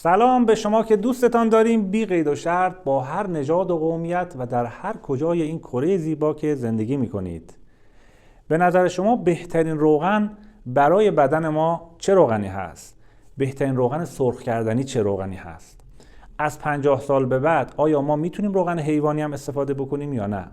سلام به شما که دوستتان داریم بی قید و شرط با هر نژاد و قومیت و در هر کجای این کره زیبا که زندگی میکنید. به نظر شما بهترین روغن برای بدن ما چه روغنی هست؟ بهترین روغن سرخ کردنی چه روغنی هست؟ از 50 سال به بعد آیا ما میتونیم روغن حیوانی هم استفاده بکنیم یا نه؟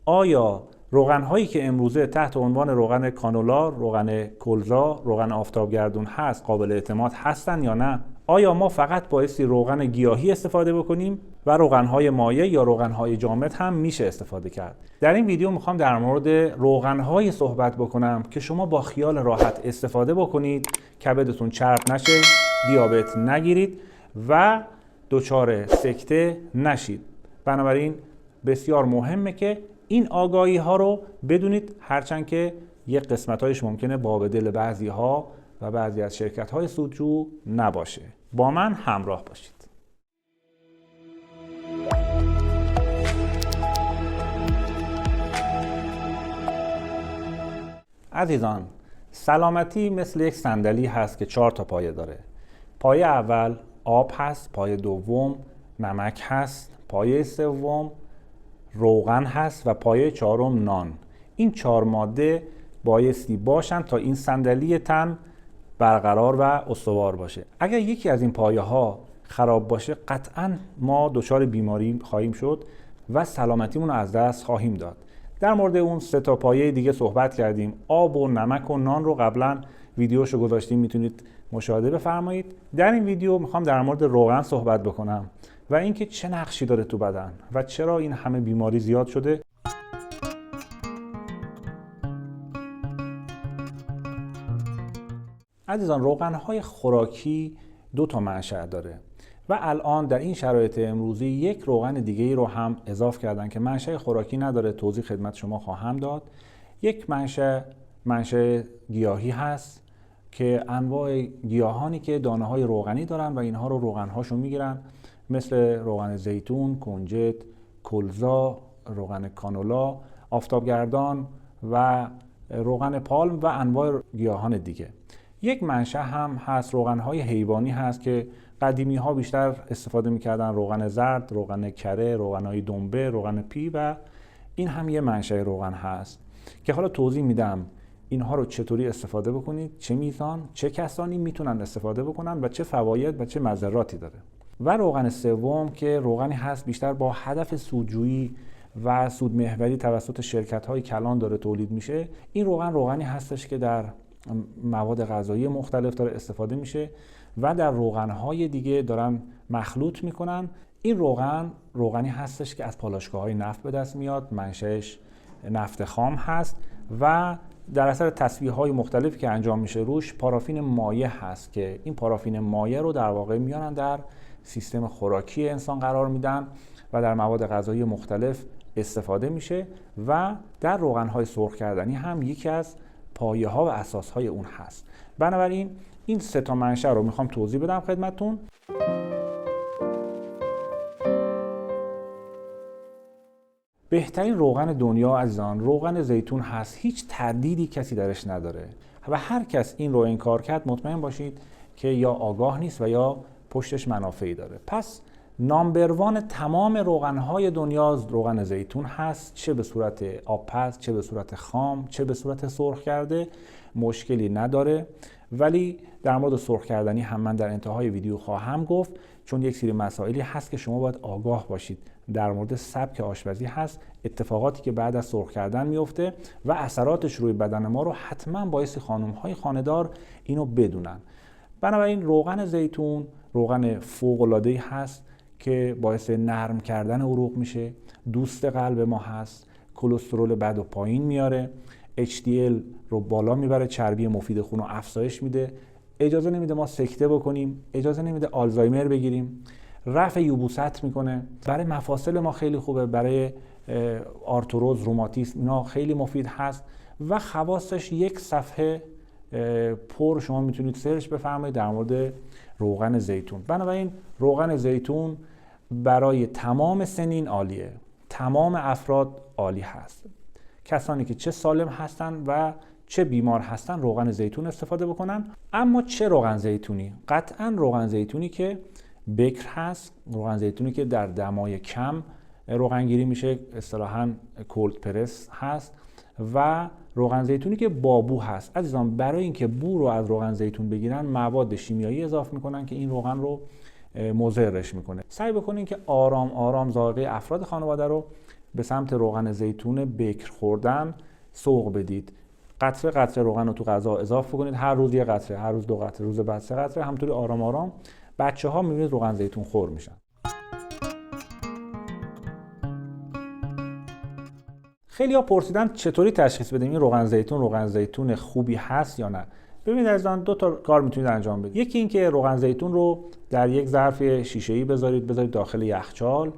آیا روغن هایی که امروزه تحت عنوان روغن کانولا، روغن کلزا، روغن آفتابگردون هست قابل اعتماد هستن یا نه؟ آیا ما فقط بایستی روغن گیاهی استفاده بکنیم و روغن های مایع یا روغن های جامد هم میشه استفاده کرد؟ در این ویدیو میخوام در مورد روغن های صحبت بکنم که شما با خیال راحت استفاده بکنید، کبدتون چرب نشه، دیابت نگیرید و دچار سکته نشید. بنابراین بسیار مهمه که این آگاهی ها رو بدونید، هرچند که یک قسمت هایش ممکنه باب دل بعضی ها و بعضی از شرکت های سودجو نباشه. با من همراه باشید. عزیزان، سلامتی مثل یک صندلی هست که 4 تا پایه داره. پایه اول آب هست، پایه دوم نمک هست، پایه سوم روغن هست و پایه چهارم نان. این 4 ماده بایستی باشن تا این صندلی تن برقرار و استوار باشه. اگر یکی از این پایه ها خراب باشه قطعاً ما دچار بیماری خواهیم شد و سلامتیمون رو از دست خواهیم داد. در مورد اون 3 تا پایه دیگه صحبت کردیم. آب و نمک و نان رو قبلا ویدیوشو گذاشتیم، میتونید مشاهده بفرمایید. در این ویدیو میخوام در مورد روغن صحبت بکنم و اینکه چه نقشی داره تو بدن و چرا این همه بیماری زیاد شده. عزیزان، روغن‌های خوراکی 2 تا منشأ داره و الان در این شرایط امروزی یک روغن دیگه‌ای رو هم اضافه کردن که منشأ خوراکی نداره. توضیح خدمت شما خواهم داد. یک منشأ گیاهی هست که انواع گیاهانی که دانه‌های روغنی دارن و اینها رو روغن‌هاشون میگیرن، مثل روغن زیتون، کنجد، کلزا، روغن کانولا، آفتابگردان و روغن پالم و انواع گیاهان دیگه. یک منشأ هم هست روغن‌های حیوانی هست که قدیمی‌ها بیشتر استفاده می‌کردن، روغن زرد، روغن کره، روغن‌های دنبه، روغن پی و این هم یه منشأ روغن هست که حالا توضیح میدم اینها رو چطوری استفاده بکنید، چه میزان، چه کسانی میتونن استفاده بکنن و چه فواید و چه مضراتی داره. و روغن سوم که روغنی هست بیشتر با هدف سودجویی و سودمحوری توسط شرکت‌های کلان داره تولید میشه. این روغنی هستش که در مواد غذایی مختلف داره استفاده میشه و در روغن‌های دیگه دارن مخلوط میکنن. این روغنی هستش که از پالایشگاه‌های نفت به دست میاد، منشأش نفت خام هست و در اثر تصفیه‌های مختلفی که انجام میشه روش پارافین مایع هست که این پارافین مایع رو در واقع میارن در سیستم خوراکی انسان قرار میدن و در مواد غذایی مختلف استفاده میشه و در روغن‌های سرخ کردنی هم یکی از پایه‌ها و اساس‌های اون هست. بنابراین این 3 تا منشأ رو میخوام توضیح بدم خدمتتون. بهترین روغن دنیا عزیزان روغن زیتون هست. هیچ تردیدی کسی درش نداره و هر کس این رو انکار کرد مطمئن باشید که یا آگاه نیست و یا پشتش منافعی داره. پس نامبروان تمام روغن‌های دنیا روغن زیتون هست، چه به صورت آبپز، چه به صورت خام، چه به صورت سرخ کرده، مشکلی نداره. ولی در مورد سرخ کردنی هم من در انتهای ویدیو خواهم گفت، چون یک سری مسائلی هست که شما باید آگاه باشید. در مورد سبک آشپزی هست، اتفاقاتی که بعد از سرخ کردن میفته و اثراتش روی بدن ما رو حتما بایستی خانم‌های خانه‌دار اینو بدونن. بنابراین روغن زیتون روغن فوق‌العاده‌ای هست که باعث نرم کردن عروق میشه، دوست قلب ما هست، کلسترول بد و پایین میاره، HDL رو بالا میبره، چربی مفید خون رو افزایش میده، اجازه نمیده ما سکته بکنیم، اجازه نمیده آلزایمر بگیریم، رفع یبوست میکنه، برای مفاصل ما خیلی خوبه، برای آرتروز، روماتیسم اینا خیلی مفید هست و خواصش یک صفحه پر شما میتونید سرچ بفرمایید در مورد روغن زیتون. بنابراین روغن زیتون برای تمام سنین عالیه، تمام افراد عالی هست، کسانی که چه سالم هستن و چه بیمار هستن روغن زیتون استفاده بکنن. اما چه روغن زیتونی؟ قطعا روغن زیتونی که بکر هست، روغن زیتونی که در دمای کم روغن گیری میشه، اصطلاحاً کولد پرس هست، و روغن زیتونی که با بو هست. عزیزان برای اینکه بو رو از روغن زیتون بگیرن مواد شیمیایی اضافه میکنن که این روغن رو مضرش میکنه. سعی بکنین که آرام آرام ذائقه افراد خانواده رو به سمت روغن زیتون بکر خوردن سوق بدید. قطره قطره روغن رو تو غذا اضافه کنید، هر روز یه قطره، هر روز 2 قطره، روز بعد 3 قطره، همونطوری آرام آرام بچه‌ها میبینید روغن زیتون خور میشن. خیلی‌ها پرسیدن چطوری تشخیص بدیم این روغن زیتون خوبی هست یا نه. ببینید عزیزان 2 تا کار میتونید انجام بدید. یکی این که روغن زیتون رو در یک ظرف شیشه‌ای بذارید داخل یخچال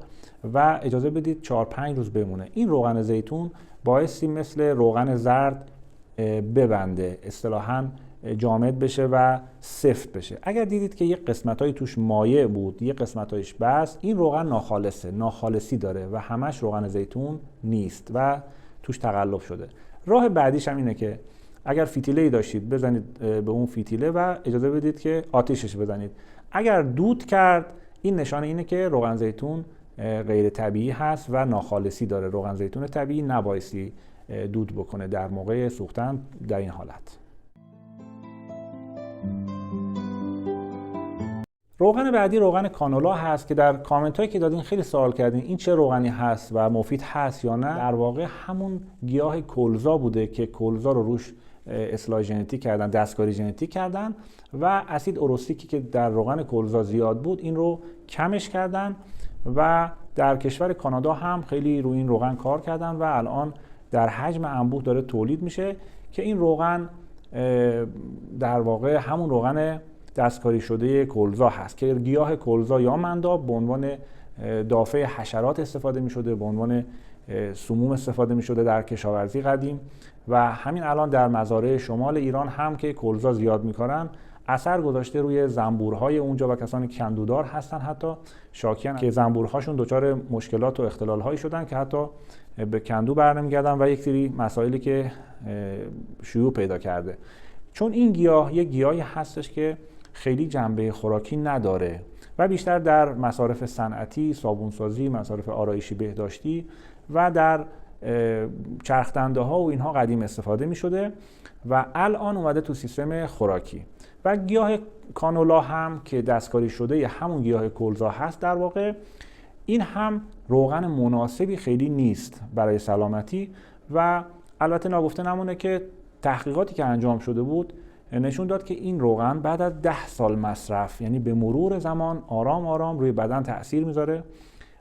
و اجازه بدید 4-5 روز بمونه. این روغن زیتون بایستی مثل روغن زرد ببنده، اصطلاحاً جامد بشه و سفت بشه. اگر دیدید که یک قسمتایی توش مایع بود، یک قسمتایش بس، این روغن ناخالصه، ناخالصی داره و همش روغن زیتون نیست و توش تقلب شده. راه بعدیش هم اینه که اگر فتیله‌ای داشتید بزنید به اون فتیله و اجازه بدید که آتیشش بزنید. اگر دود کرد این نشانه اینه که روغن زیتون غیر طبیعی هست و ناخالصی داره. روغن زیتون طبیعی نبایستی دود بکنه در موقع سوختن در این حالت. روغن بعدی روغن کانولا هست که در کامنت هایی که دادین خیلی سوال کردین این چه روغنی هست و مفید هست یا نه. در واقع همون گیاه کلزا بوده که کلزا رو روش اصلاح ژنتیک کردن، دستکاری ژنتیک کردن و اسید اوروستیکی که در روغن کلزا زیاد بود این رو کمش کردن و در کشور کانادا هم خیلی روی این روغن کار کردن و الان در حجم انبوه داره تولید میشه که این روغن در واقع همون روغن دستکاری شده کلزا هست که گیاه کلزا یا منداب به عنوان دافع حشرات استفاده می شده، به عنوان سموم استفاده می شده در کشاورزی قدیم و همین الان در مزارع شمال ایران هم که کلزا زیاد می‌کارن اثر گذاشته روی زنبورهای اونجا و کسانی که کندودار هستن حتی شاکیان که زنبورهاشون دچار مشکلات و اختلال‌هایی شدن که حتی به کندو برنمیگردن و یک سری مسائلی که شیوع پیدا کرده. چون این گیاه یک گیاهی هستش که خیلی جنبه خوراکی نداره و بیشتر در مصارف صنعتی، صابونسازی، مصارف آرایشی بهداشتی و در چرخدنده‌ها و اینها قدیم استفاده می شده و الان اومده تو سیستم خوراکی. و گیاه کانولا هم که دستکاری شده همون گیاه کلزا هست در واقع این هم روغن مناسبی خیلی نیست برای سلامتی و البته ناگفته نمونه که تحقیقاتی که انجام شده بود نشون داد که این روغن بعد از 10 سال مصرف یعنی به مرور زمان آرام آرام روی بدن تأثیر میذاره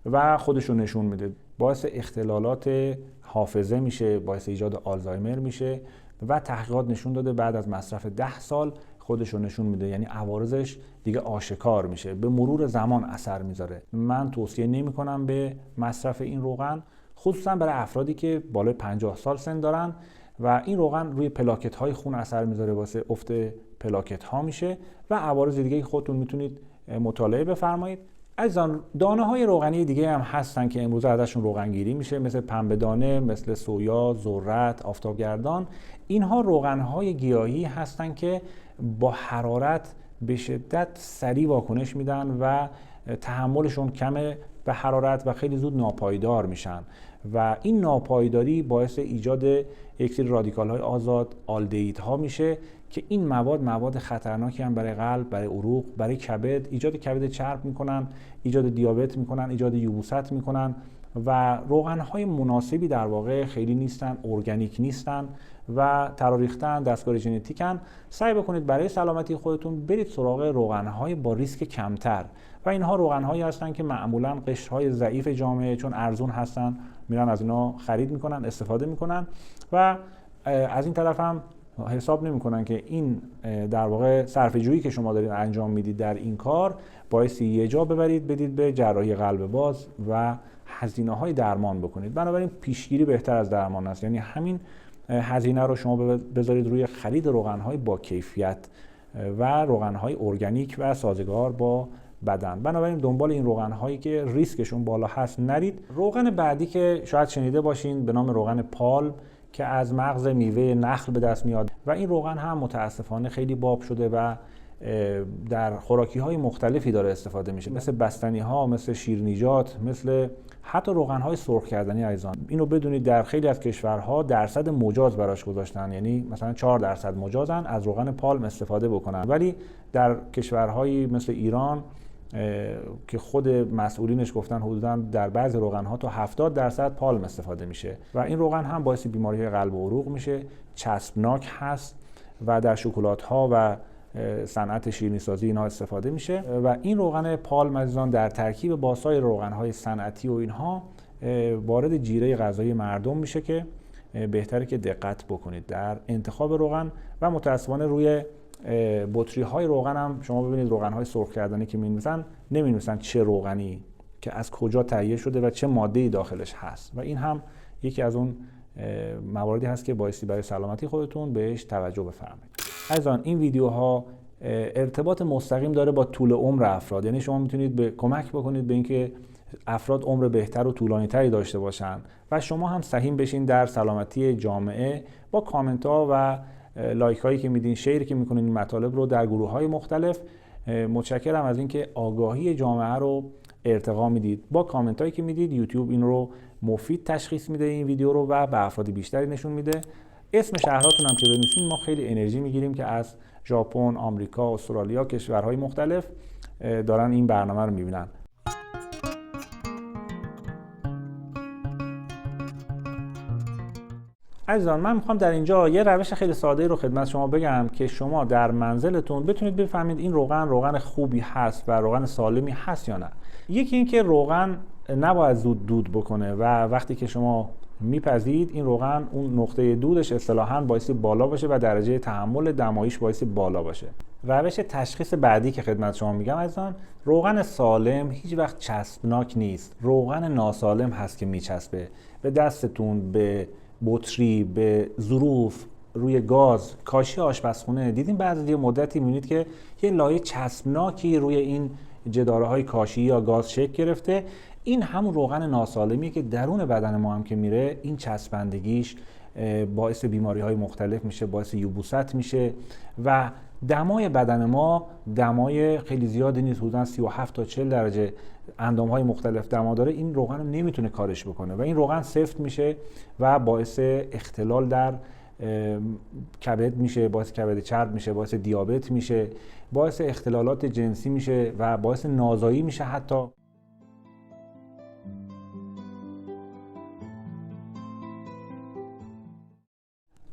و خودش رو نشون میده، باعث اختلالات حافظه میشه، باعث ایجاد آلزایمر میشه و تحقیقات نشون داده بعد از مصرف 10 سال خودش رو نشون میده، یعنی عوارضش دیگه آشکار میشه، به مرور زمان اثر میذاره. من توصیه نمیکنم به مصرف این روغن، خصوصا برای افرادی که بالای 50 سال سن دارن و این روغن روی پلاکت های خون اثر میذاره، واسه افت پلاکت ها میشه و عوارض دیگه خودتون میتونید مطالعه بفرمایید. عزیزان دانه های روغنی دیگه هم هستن که امروز ازشون روغن گیری میشه، مثل پنبه دانه، مثل سویا، ذرت، آفتابگردان. اینها روغن های گیاهی هستن که با حرارت به شدت سریع واکنش میدن و تحملشون کمه به حرارت و خیلی زود ناپایدار میشن و این ناپایداری باعث ایجاد یک سری رادیکال های آزاد آلدهیدها میشه که این مواد خطرناکی هم برای قلب، برای عروق، برای کبد، ایجاد کبد چرب میکنن، ایجاد دیابت میکنن، ایجاد یبوست میکنن و روغن های مناسبی در واقع خیلی نیستن، ارگانیک نیستن و تراریختن، دستکاری ژنتیکن. سعی بکنید برای سلامتی خودتون برید سراغ روغن های با ریسک کمتر و اینها روغن هایی هستن که معمولا قشرهای ضعیف جامعه چون ارزون هستن میرن از اینا خرید میکنن، استفاده میکنن و از این طرف هم حساب نمیکنن که این در واقع صرفه جویی که شما دارید انجام میدید در این کار باعثی یه جا ببرید بدید به جراحی قلب باز و هزینه های درمان بکنید. بنابراین پیشگیری بهتر از درمان است، یعنی همین هزینه رو شما بذارید روی خرید روغن های با کیفیت و روغن های ارگانیک و سازگار با بدن. بنابراین دنبال این روغن هایی که ریسکشون بالا هست نرید. روغن بعدی که شاید شنیده باشین به نام روغن پالم که از مغز میوه نخل به دست میاد و این روغن هم متاسفانه خیلی باب شده و در خوراکی های مختلفی داره استفاده میشه، مثل بستنی ها، مثل شیرینیجات، مثل حتی روغن های سرخ کردنی. عزیزان اینو بدونید در خیلی از کشورها درصد مجاز براش گذاشتن، یعنی مثلا 4% مجازن از روغن پالم استفاده بکنن، ولی در کشورهایی مثل ایران که خود مسئولینش گفتن حدوداً در بعضی روغن ها تا 70% پالم استفاده میشه و این روغن هم باعث بیماری های قلب و عروق میشه، چسبناک هست و در شکلات ها و صنعت شیرینی‌سازی اینا استفاده میشه و این روغن پالم عزیزان در ترکیب با سایر روغن‌های صنعتی و اینها وارد جیره غذایی مردم میشه که بهتره که دقت بکنید در انتخاب روغن و متأسفانه روی بطری‌های روغن هم شما ببینید روغن‌های سرخ کردنی که نمی‌نویسن چه روغنی که از کجا تهیه شده و چه ماده‌ای داخلش هست و این هم یکی از اون مواردی هست که بایستی برای سلامتی خودتون بهش توجه بفرمایید. عزیزان این ویدیوها ارتباط مستقیم داره با طول عمر افراد، یعنی شما میتونید کمک بکنید به اینکه افراد عمر بهتر و طولانی‌تری داشته باشن و شما هم سهیم بشین در سلامتی جامعه با کامنت ها و لایک هایی که میدین، شیر که میکنین این مطالب رو در گروه های مختلف. متشکرم از اینکه آگاهی جامعه رو ارتقا میدید. با کامنت هایی که میدید یوتیوب این رو مفید تشخیص میده این ویدیو رو و به افراد بیشتری نشون میده. اسم شهراتون هم که بنویسین ما خیلی انرژی میگیریم که از ژاپن، آمریکا، استرالیا، کشورهای مختلف دارن این برنامه رو میبینن. عزیزان من میخوام در اینجا یه روش خیلی ساده رو خدمت شما بگم که شما در منزلتون بتونید بفهمید این روغن خوبی هست و روغن سالمی هست یا نه. یکی این که روغن نباید زود دود بکنه و وقتی که شما میپزید این روغن اون نقطه دودش اصطلاحاً بایستی بالا باشه و درجه تحمل دماییش بایستی بالا باشه. روش تشخیص بعدی که خدمت شما میگم عزیزان، روغن سالم هیچ وقت چسبناک نیست. روغن ناسالم هست که میچسبه به دستتون، به بطری، به ظروف، روی گاز، کاشی آشپزخونه. دیدین بعضی مدتی میبینید که یه لایه چسبناکی روی این جداره های کاشی یا گاز شکل گرفته. این همون روغن ناسالمیه که درون بدن ما هم که میره این چسبندگیش باعث بیماری های مختلف میشه، باعث یبوست میشه و دمای بدن ما دمای خیلی زیادی نیست، حدوداً 37 تا 40 درجه اندام های مختلف دما داره. این روغن نمیتونه کارش بکنه و این روغن سفت میشه و باعث اختلال در کبد میشه، باعث کبد چرب میشه، باعث دیابت میشه، باعث اختلالات جنسی میشه و باعث نازایی میشه حتی.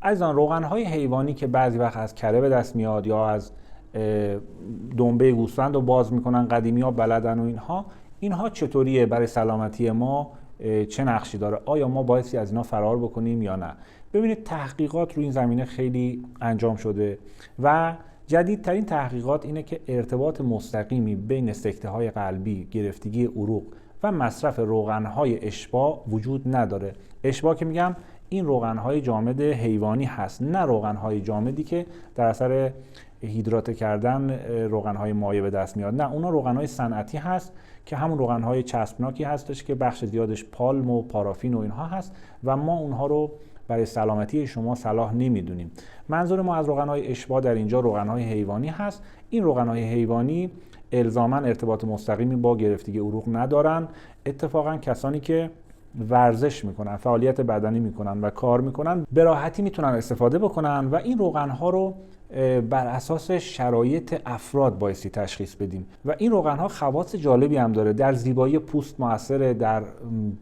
عزیزان روغن‌های حیوانی که بعضی وقت از کره به دست میاد یا از دنبه گوسفند رو باز میکنن، قدیمی‌ها بلدن و اینها چطوریه برای سلامتی ما، چه نقشی داره؟ آیا ما بایستی از اینا فرار بکنیم یا نه؟ ببینید تحقیقات روی این زمینه خیلی انجام شده و جدیدترین تحقیقات اینه که ارتباط مستقیمی بین سکته‌های قلبی، گرفتگی عروق و مصرف روغن‌های اشباع وجود نداره. اشباع که میگم این روغن‌های جامد حیوانی هست، نه روغن‌های جامدی که در اثر هیدراته کردن روغن‌های مایع به دست میاد. نه، اونا روغن‌های صنعتی هست که همون روغن‌های چسبناکی هستش که بخش زیادش پالم و پارافین و اینها هست و ما اونها رو برای سلامتی شما صلاح نمیدونیم. منظور ما از روغن‌های اشباع در اینجا روغن‌های حیوانی هست. این روغن‌های حیوانی الزاماً ارتباط مستقیمی با گرفتگی عروق ندارن. اتفاقاً کسانی که ورزش میکنن، فعالیت بدنی میکنن و کار میکنن به راحتی میتونن استفاده بکنن و این روغن‌ها رو بر اساس شرایط افراد بایستی تشخیص بدیم و این روغن‌ها خواص جالبی هم داره. در زیبایی پوست موثره، در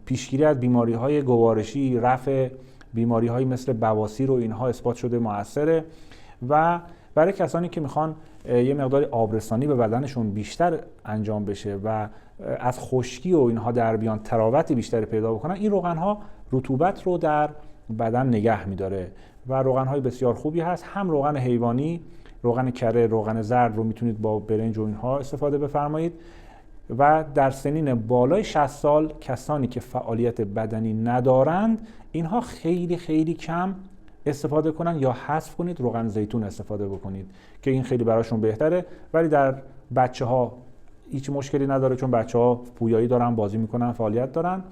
پیشگیری از بیماری‌های گوارشی، رفع بیماری‌هایی مثل بواسیر و اینها اثبات شده موثره و برای کسانی که میخوان یه مقداری آبرسانی به بدنشون بیشتر انجام بشه و از خشکی و اینها در بیان تراوت بیشتری پیدا بکنن، این روغن‌ها رطوبت رو در بدن نگه می‌داره و روغن‌های بسیار خوبی هست. هم روغن حیوانی، روغن کره، روغن زرد رو میتونید با برنج و اینها استفاده بفرمایید و در سنین بالای 60 سال کسانی که فعالیت بدنی ندارند اینها خیلی خیلی کم استفاده کنن یا حذف کنید، روغن زیتون استفاده بکنید که این خیلی براشون بهتره. ولی در بچه‌ها هیچ مشکلی نداره چون بچه‌ها پویایی دارن، بازی میکنن، فعالیت دارن.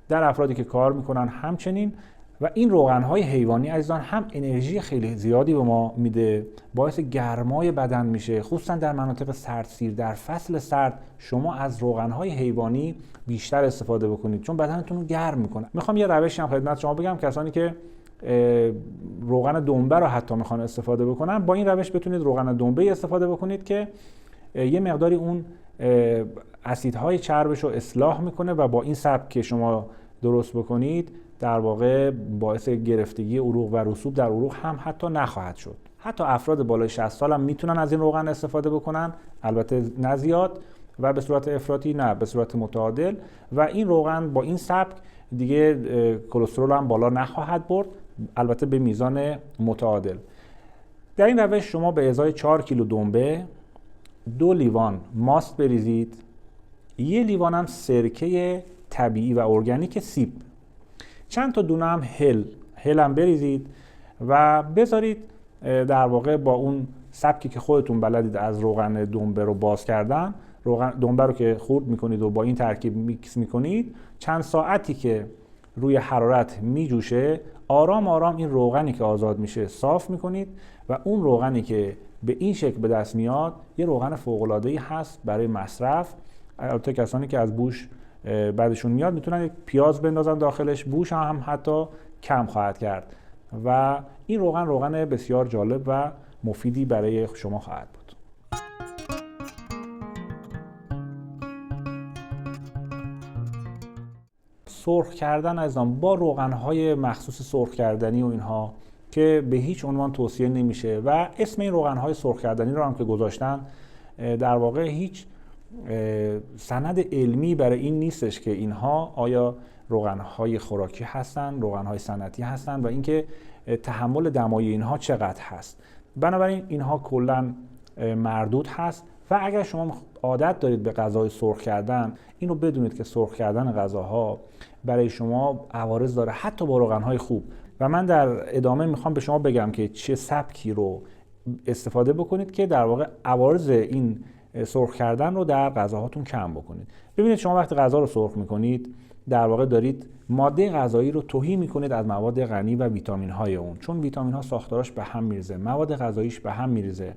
در افرادی که کار میکنن همچنین و این روغن‌های حیوانی عزیزان هم انرژی خیلی زیادی به ما میده، باعث گرمای بدن میشه، خصوصا در مناطق سردسیر. در فصل سرد شما از روغن‌های حیوانی بیشتر استفاده بکنید چون بدنتون رو گرم میکنه. میخوام یه روشی هم خدمت شما بگم، کسانی که روغن دنبه رو حتی میخوان استفاده بکنن، با این روش بتونید روغن دنبه استفاده بکنید که یه مقداری اون اسیدهای چربش رو اصلاح میکنه و با این سبک که شما درست بکنید در واقع باعث گرفتگی عروق و رسوب در عروق هم حتی نخواهد شد. حتی افراد بالای 60 سال هم میتونن از این روغن استفاده بکنن، البته نه زیاد و به صورت افراطی، نه به صورت متعادل. و این روغن با این سبک دیگه کلسترول هم بالا نخواهد برد، البته به میزان متعادل. در این روش شما به ازای 4 کیلو دنبه 2 لیوان ماست بریزید، 1 لیوان هم سرکه طبیعی و ارگانیک سیب، چند تا دونه هم هل هم بریزید و بذارید در واقع با اون سبکی که خودتون بلدید از روغن دنبه رو باز کردن، روغن دنبه رو که خورد میکنید و با این ترکیب میکس میکنید، چند ساعتی که روی حرارت میجوشه آرام آرام این روغنی که آزاد میشه صاف میکنید و اون روغنی که به این شکل به دست میاد یه روغن فوق‌العاده‌ای هست برای مصرف. البته کسانی که از بوش بعدشون میاد میتونن یک پیاز بندازن داخلش، بوش هم حتی کم خواهد کرد و این روغن بسیار جالب و مفیدی برای شما خواهد بود. سرخ کردن عزیزان با روغن‌های مخصوص سرخ کردنی و اینها که به هیچ عنوان توصیه نمیشه و اسم این روغن‌های سرخ کردنی رو هم که گذاشتن در واقع هیچ سند علمی برای این نیستش که اینها آیا روغن‌های خوراکی هستن، روغن‌های صنعتی هستن و اینکه تحمل دمای اینها چقدر هست. بنابراین اینها کلاً مردود هست و اگر شما عادت دارید به غذای سرخ کردن، اینو بدونید که سرخ کردن غذاها برای شما عوارض داره، حتی با روغن‌های خوب. و من در ادامه میخوام به شما بگم که چه سبکی رو استفاده بکنید که در واقع عوارض این سرخ کردن رو در غذاهاتون کم بکنید. ببینید شما وقتی غذا رو سرخ میکنید در واقع دارید ماده غذایی رو تهی میکنید از مواد غنی و ویتامین های اون، چون ویتامین ها ساختاراش به هم میریزه، مواد غذاییش به هم میریزه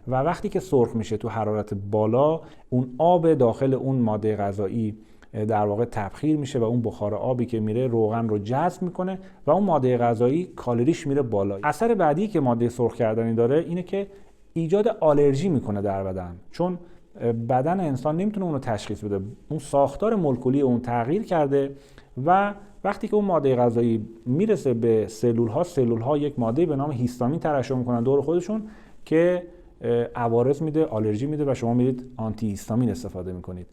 و وقتی که سرخ میشه تو حرارت بالا اون آب داخل اون ماده غذایی در واقع تبخیر میشه و اون بخار آبی که میره روغن رو جذب میکنه و اون ماده غذایی کالریش میره بالا. اثر بعدی که ماده سرخ کردنی داره اینه که ایجاد آلرژی میکنه در بدن، چون بدن انسان نمیتونه اون رو تشخیص بده، اون ساختار مولکولی اون تغییر کرده و وقتی که اون ماده غذایی میرسه به سلول ها یک ماده به نام هیستامین ترشح میکنن دور خودشون که عوارض میده، آلرژی میده و شما میرید آنتی هیستامین استفاده میکنید،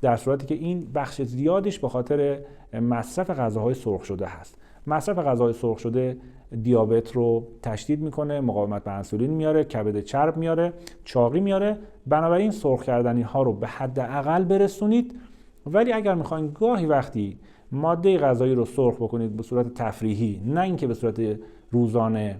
در صورتی که این بخش زیادیش به خاطر مصرف غذاهای سرخ شده هست. مصرف غذاهای سرخ شده دیابت رو تشدید میکنه، مقاومت به انسولین میاره، کبد چرب میاره، چاقی میاره. بنابراین سرخ کردنی ها رو به حداقل برسونید، ولی اگر میخواین گاهی وقتی ماده غذایی رو سرخ بکنید به صورت تفریحی، نه اینکه به صورت روزانه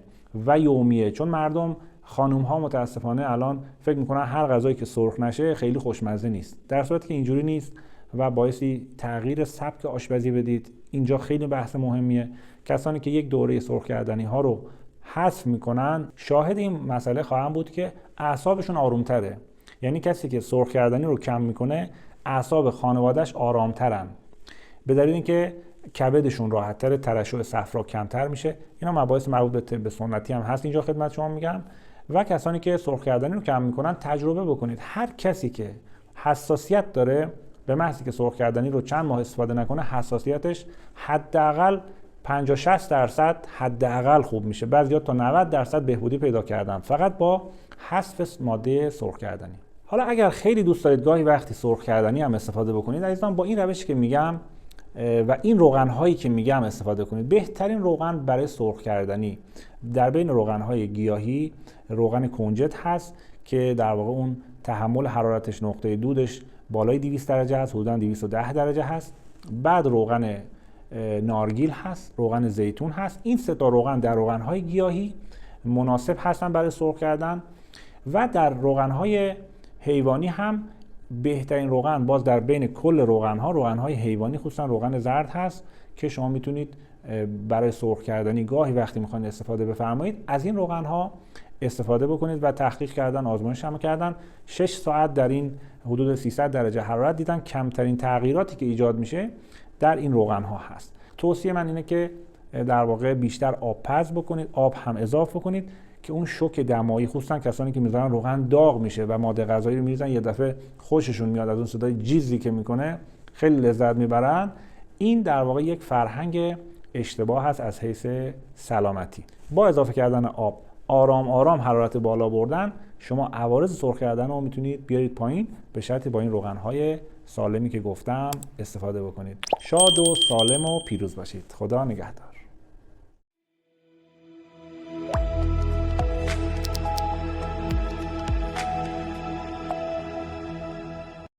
و یومیه، چون مردم خانم ها متاسفانه الان فکر میکنن هر غذایی که سرخ نشه خیلی خوشمزه نیست، در صورتی که اینجوری نیست و باعثی تغییر سبک آشپزی بدید. اینجا خیلی بحث مهمیه. کسانی که یک دوره سرخ کردنی ها رو حذف میکنن شاهد این مسئله خواهند بود که اعصابشون آرومتره. یعنی کسی که سرخ کردنی رو کم میکنه اعصاب خانواده‌اش آرامترن، به دلیل اینکه کبدشون راحت‌تر، ترشح صفرا کمتر میشه. اینا مباحث مربوط به طب سنتی هم هست اینجا خدمت شما میگم. و کسانی که سرخ کردنی رو کم میکنن تجربه بکنید، هر کسی که حساسیت داره به محضی که سرخ کردنی رو چند ماه استفاده نکنه حساسیتش حداقل 50-60% حداقل خوب میشه، بعضیا تا 90% بهبودی پیدا کردن فقط با حذف ماده سرخ کردنی. حالا اگر خیلی دوست دارید گاهی وقتی سرخ کردنی هم استفاده بکنید عزیزان، با این روشی که میگم و این روغن هایی که میگم استفاده کنید. بهترین روغن برای سرخ کردنی در بین روغن های گیاهی روغن کنجد هست که در واقع اون تحمل حرارتش نقطه دودش بالای 200 درجه هست، حدوداً 210 درجه هست. بعد روغن نارگیل هست، روغن زیتون هست. این سه تا روغن در روغن های گیاهی مناسب هستن برای سرخ کردن و در روغن های حیوانی هم بهترین روغن باز در بین کل روغن‌های حیوانی خصوصا روغن زرد هست که شما میتونید برای سرخ کردنی گاهی وقتی میخواین استفاده بفرمایید از این روغن‌ها استفاده بکنید و تحقیق کردن، آزمایش هم کردن 6 ساعت در این حدود 300 درجه حرارت دیدن کمترین تغییراتی که ایجاد میشه در این روغن‌ها هست. توصیه من اینه که در واقع بیشتر آب پز بکنید، آب هم اضافه کنید که اون شوک دمایی خصوصا کسانی که میذارن روغن داغ میشه و ماده غذایی رو میریزن یه دفعه خوششون میاد از اون صدای جیزی که میکنه خیلی لذت میبرن. این در واقع یک فرهنگ اشتباه هست از حیث سلامتی. با اضافه کردن آب آرام آرام حرارت بالا بردن شما عوارض سرخ کردن رو میتونید بیارید پایین به شرطی با این روغن‌های سالمی که گفتم استفاده بکنید. شاد و سالم و پیروز باشید. خدا نگهدار.